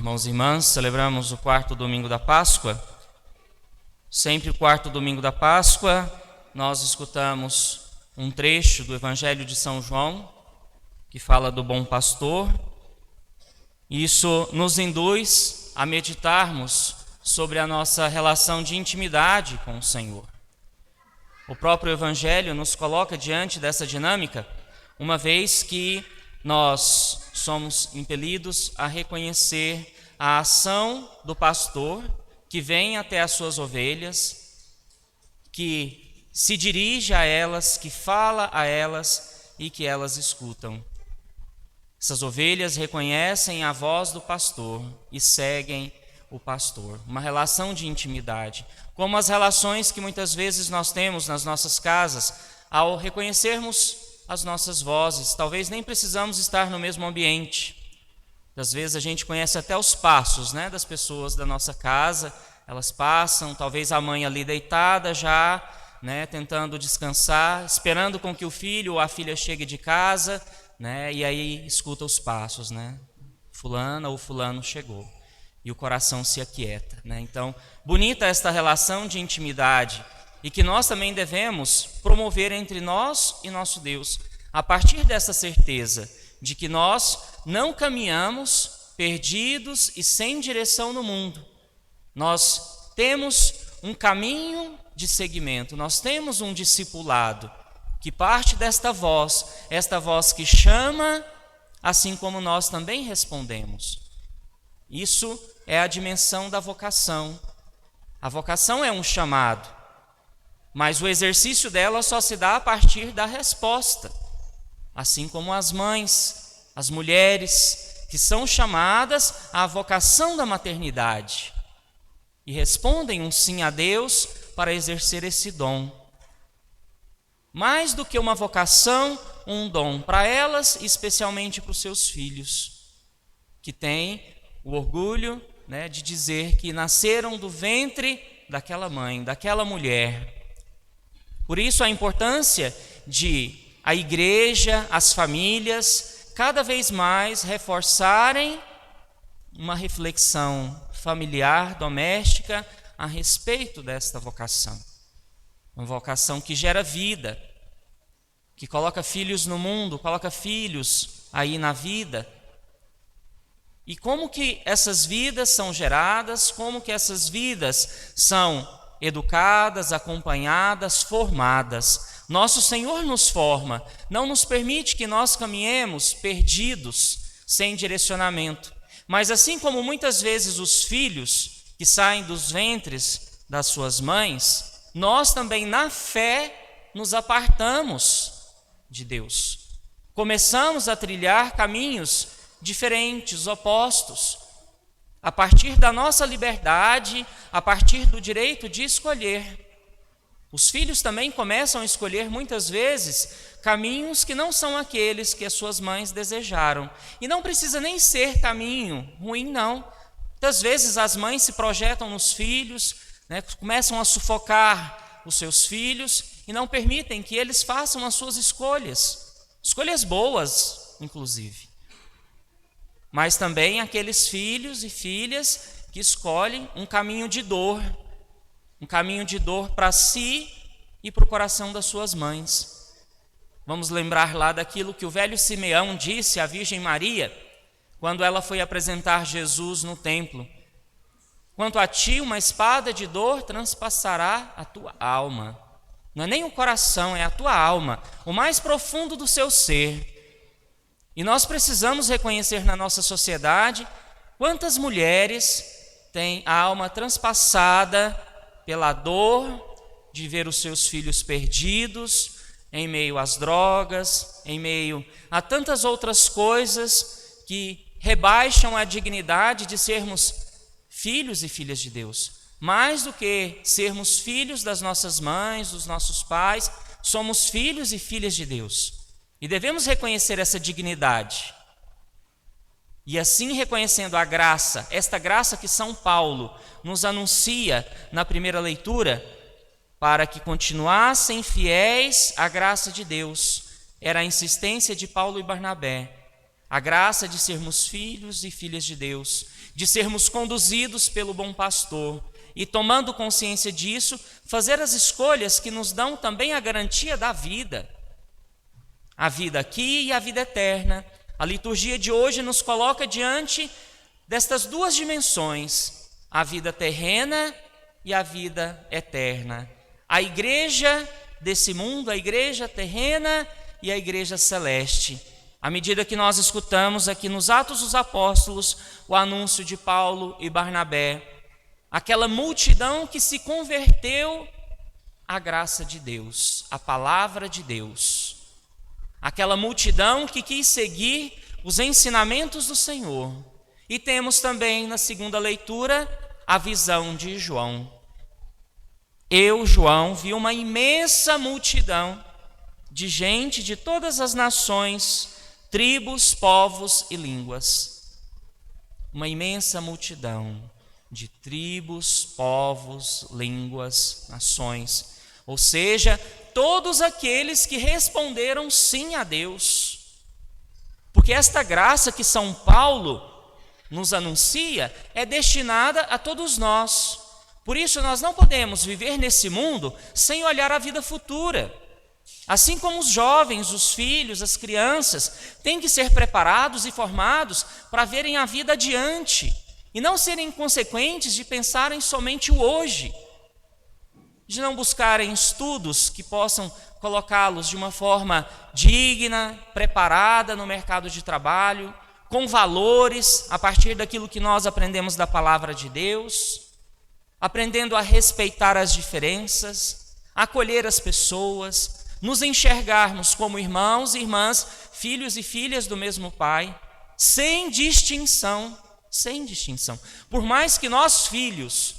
Irmãos e irmãs, celebramos o quarto domingo da Páscoa. Sempre o quarto domingo da Páscoa, nós escutamos um trecho do Evangelho de São João, que fala do bom pastor. Isso nos induz a meditarmos sobre a nossa relação de intimidade com o Senhor. O próprio Evangelho nos coloca diante dessa dinâmica, uma vez que nós somos impelidos a reconhecer a ação do pastor que vem até as suas ovelhas, que se dirige a elas, que fala a elas e que elas escutam. Essas ovelhas reconhecem a voz do pastor e seguem o pastor. Uma relação de intimidade, como as relações que muitas vezes nós temos nas nossas casas, ao reconhecermos as nossas vozes. Talvez nem precisamos estar no mesmo ambiente. Às vezes a gente conhece até os passos, das pessoas da nossa casa. Elas passam, talvez a mãe ali deitada já, tentando descansar, esperando com que o filho ou a filha chegue de casa, e aí escuta os passos, fulana ou fulano chegou. E o coração se aquieta. Então, bonita esta relação de intimidade, e que nós também devemos promover entre nós e nosso Deus, a partir dessa certeza de que nós não caminhamos perdidos e sem direção no mundo. Nós temos um caminho de seguimento, nós temos um discipulado, que parte desta voz, esta voz que chama, assim como nós também respondemos. Isso é a dimensão da vocação. A vocação é um chamado, mas o exercício dela só se dá a partir da resposta. Assim como as mães, as mulheres que são chamadas à vocação da maternidade e respondem um sim a Deus para exercer esse dom. Mais do que uma vocação, um dom para elas, especialmente para os seus filhos, que têm o orgulho de dizer que nasceram do ventre daquela mãe, daquela mulher. Por isso a importância de a igreja, as famílias, cada vez mais reforçarem uma reflexão familiar, doméstica, a respeito desta vocação. Uma vocação que gera vida, que coloca filhos no mundo, coloca filhos aí na vida. E como que essas vidas são geradas, como que essas vidas são educadas, acompanhadas, formadas. Nosso Senhor nos forma, não nos permite que nós caminhemos perdidos, sem direcionamento. Mas assim como muitas vezes os filhos que saem dos ventres das suas mães, nós também na fé nos apartamos de Deus. Começamos a trilhar caminhos diferentes, opostos, a partir da nossa liberdade, a partir do direito de escolher. Os filhos também começam a escolher muitas vezes caminhos que não são aqueles que as suas mães desejaram. E não precisa nem ser caminho ruim, não. Muitas vezes as mães se projetam nos filhos, começam a sufocar os seus filhos e não permitem que eles façam as suas escolhas boas, inclusive. Mas também aqueles filhos e filhas que escolhem um caminho de dor para si e para o coração das suas mães. Vamos lembrar lá daquilo que o velho Simeão disse à Virgem Maria, quando ela foi apresentar Jesus no templo. Quanto a ti, uma espada de dor transpassará a tua alma. Não é nem o coração, é a tua alma, o mais profundo do seu ser. E nós precisamos reconhecer na nossa sociedade quantas mulheres têm a alma transpassada pela dor de ver os seus filhos perdidos, em meio às drogas, em meio a tantas outras coisas que rebaixam a dignidade de sermos filhos e filhas de Deus. Mais do que sermos filhos das nossas mães, dos nossos pais, somos filhos e filhas de Deus. E devemos reconhecer essa dignidade. E assim, reconhecendo a graça, esta graça que São Paulo nos anuncia na primeira leitura, para que continuassem fiéis à graça de Deus, era a insistência de Paulo e Barnabé. A graça de sermos filhos e filhas de Deus, de sermos conduzidos pelo bom pastor e, tomando consciência disso, fazer as escolhas que nos dão também a garantia da vida. A vida aqui e a vida eterna. A liturgia de hoje nos coloca diante destas duas dimensões, a vida terrena e a vida eterna. A igreja desse mundo, a igreja terrena e a igreja celeste. À medida que nós escutamos aqui nos Atos dos Apóstolos o anúncio de Paulo e Barnabé, aquela multidão que se converteu à graça de Deus, à palavra de Deus. Aquela multidão que quis seguir os ensinamentos do Senhor. E temos também na segunda leitura a visão de João. Eu, João, vi uma imensa multidão de gente de todas as nações, tribos, povos e línguas. Uma imensa multidão de tribos, povos, línguas, nações. Ou seja, todos aqueles que responderam sim a Deus. Porque esta graça que São Paulo nos anuncia é destinada a todos nós. Por isso nós não podemos viver nesse mundo sem olhar a vida futura. Assim como os jovens, os filhos, as crianças têm que ser preparados e formados para verem a vida adiante e não serem inconsequentes de pensarem somente o hoje, de não buscarem estudos que possam colocá-los de uma forma digna, preparada no mercado de trabalho, com valores a partir daquilo que nós aprendemos da palavra de Deus, aprendendo a respeitar as diferenças, acolher as pessoas, nos enxergarmos como irmãos e irmãs, filhos e filhas do mesmo Pai, sem distinção, sem distinção. Por mais que nós filhos,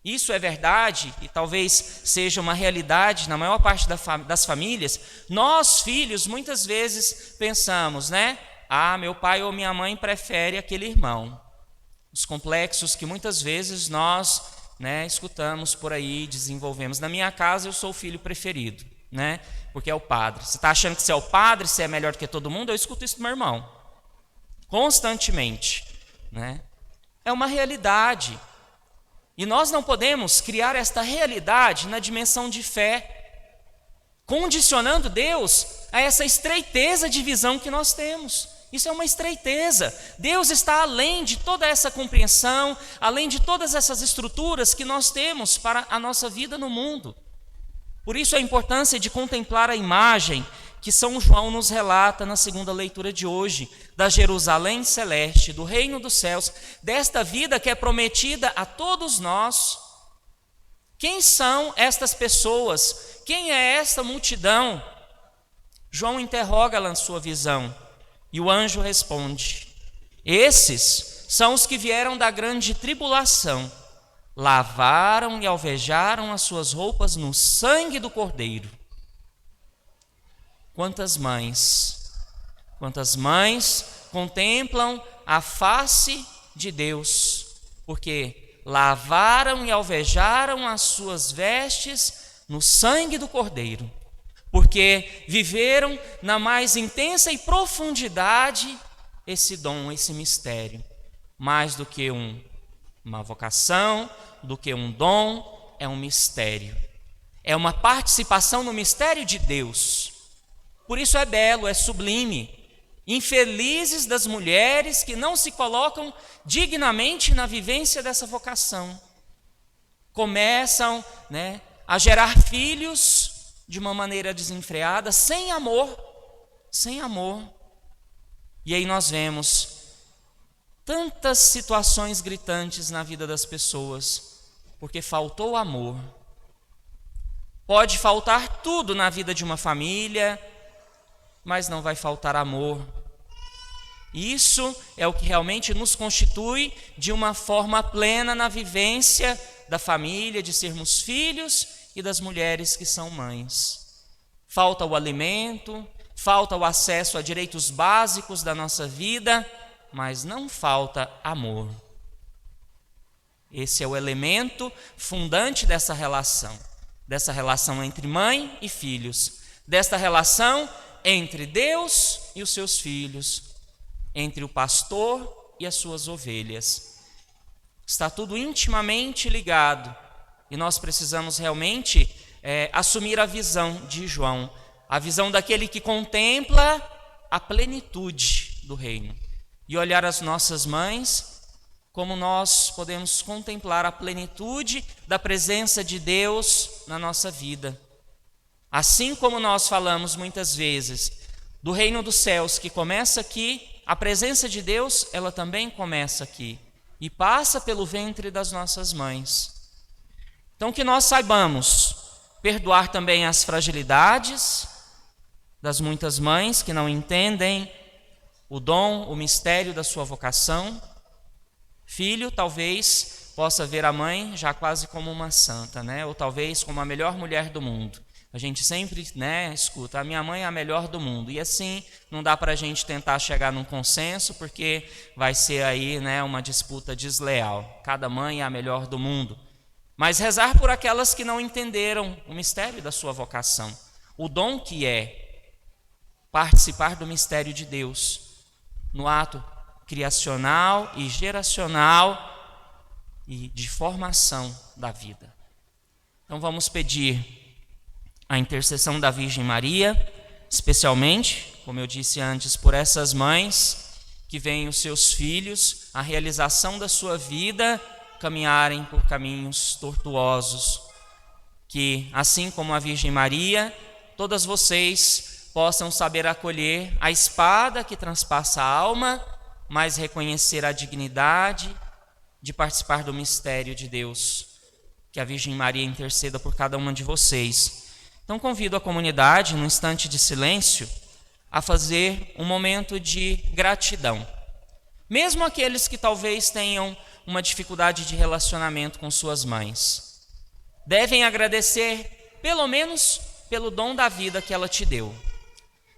isso é verdade e talvez seja uma realidade na maior parte das famílias, nós filhos muitas vezes pensamos, né? Ah, meu pai ou minha mãe prefere aquele irmão. Os complexos que muitas vezes nós, escutamos por aí, desenvolvemos. Na minha casa eu sou o filho preferido, porque é o padre. Você está achando que você é o padre, você é melhor do que todo mundo? Eu escuto isso do meu irmão, constantemente. É uma realidade. E nós não podemos criar esta realidade na dimensão de fé, condicionando Deus a essa estreiteza de visão que nós temos. Isso é uma estreiteza. Deus está além de toda essa compreensão, além de todas essas estruturas que nós temos para a nossa vida no mundo. Por isso a importância de contemplar a imagem que São João nos relata na segunda leitura de hoje, da Jerusalém celeste, do reino dos céus, desta vida que é prometida a todos nós. Quem são estas pessoas? Quem é esta multidão? João interroga lá na sua visão. E o anjo responde: esses são os que vieram da grande tribulação, lavaram e alvejaram as suas roupas no sangue do Cordeiro. Quantas mães contemplam a face de Deus, porque lavaram e alvejaram as suas vestes no sangue do Cordeiro. Porque viveram na mais intensa e profundidade esse dom, esse mistério. Mais do que uma vocação, do que um dom, é um mistério. É uma participação no mistério de Deus. Por isso é belo, é sublime. Infelizes das mulheres que não se colocam dignamente na vivência dessa vocação. Começam, a gerar filhos de uma maneira desenfreada, sem amor. E aí nós vemos tantas situações gritantes na vida das pessoas, porque faltou amor. Pode faltar tudo na vida de uma família, mas não vai faltar amor. Isso é o que realmente nos constitui de uma forma plena na vivência da família, de sermos filhos e das mulheres que são mães. Falta o alimento, falta o acesso a direitos básicos da nossa vida, mas não falta amor. Esse é o elemento fundante dessa relação entre mãe e filhos, desta relação entre Deus e os seus filhos. entre o pastor e as suas ovelhas. Está tudo intimamente ligado e nós precisamos realmente assumir a visão de João, a visão daquele que contempla a plenitude do reino, e olhar as nossas mães como nós podemos contemplar a plenitude da presença de Deus na nossa vida. Assim como nós falamos muitas vezes do reino dos céus que começa aqui, a presença de Deus, ela também começa aqui e passa pelo ventre das nossas mães. Então que nós saibamos perdoar também as fragilidades das muitas mães que não entendem o dom, o mistério da sua vocação. Filho talvez possa ver a mãe já quase como uma santa, né? Ou talvez como a melhor mulher do mundo. A gente sempre, escuta, a minha mãe é a melhor do mundo. E assim, não dá para a gente tentar chegar num consenso, porque vai ser aí, uma disputa desleal. Cada mãe é a melhor do mundo. Mas rezar por aquelas que não entenderam o mistério da sua vocação. O dom que é participar do mistério de Deus, no ato criacional e geracional e de formação da vida. Então vamos pedir a intercessão da Virgem Maria, especialmente, como eu disse antes, por essas mães que veem os seus filhos, a realização da sua vida, caminharem por caminhos tortuosos. Que, assim como a Virgem Maria, todas vocês possam saber acolher a espada que transpassa a alma, mas reconhecer a dignidade de participar do mistério de Deus. Que a Virgem Maria interceda por cada uma de vocês. Então convido a comunidade, num instante de silêncio, a fazer um momento de gratidão. Mesmo aqueles que talvez tenham uma dificuldade de relacionamento com suas mães, devem agradecer pelo menos pelo dom da vida que ela te deu.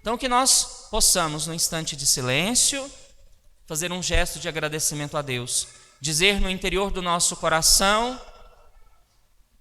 Então que nós possamos, no instante de silêncio, fazer um gesto de agradecimento a Deus, dizer no interior do nosso coração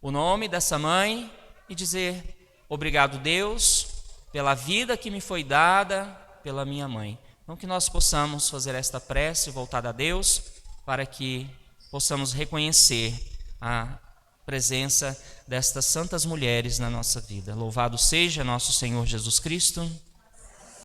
o nome dessa mãe e dizer: obrigado, Deus, pela vida que me foi dada pela minha mãe. Então que nós possamos fazer esta prece voltada a Deus, para que possamos reconhecer a presença destas santas mulheres na nossa vida. Louvado seja nosso Senhor Jesus Cristo.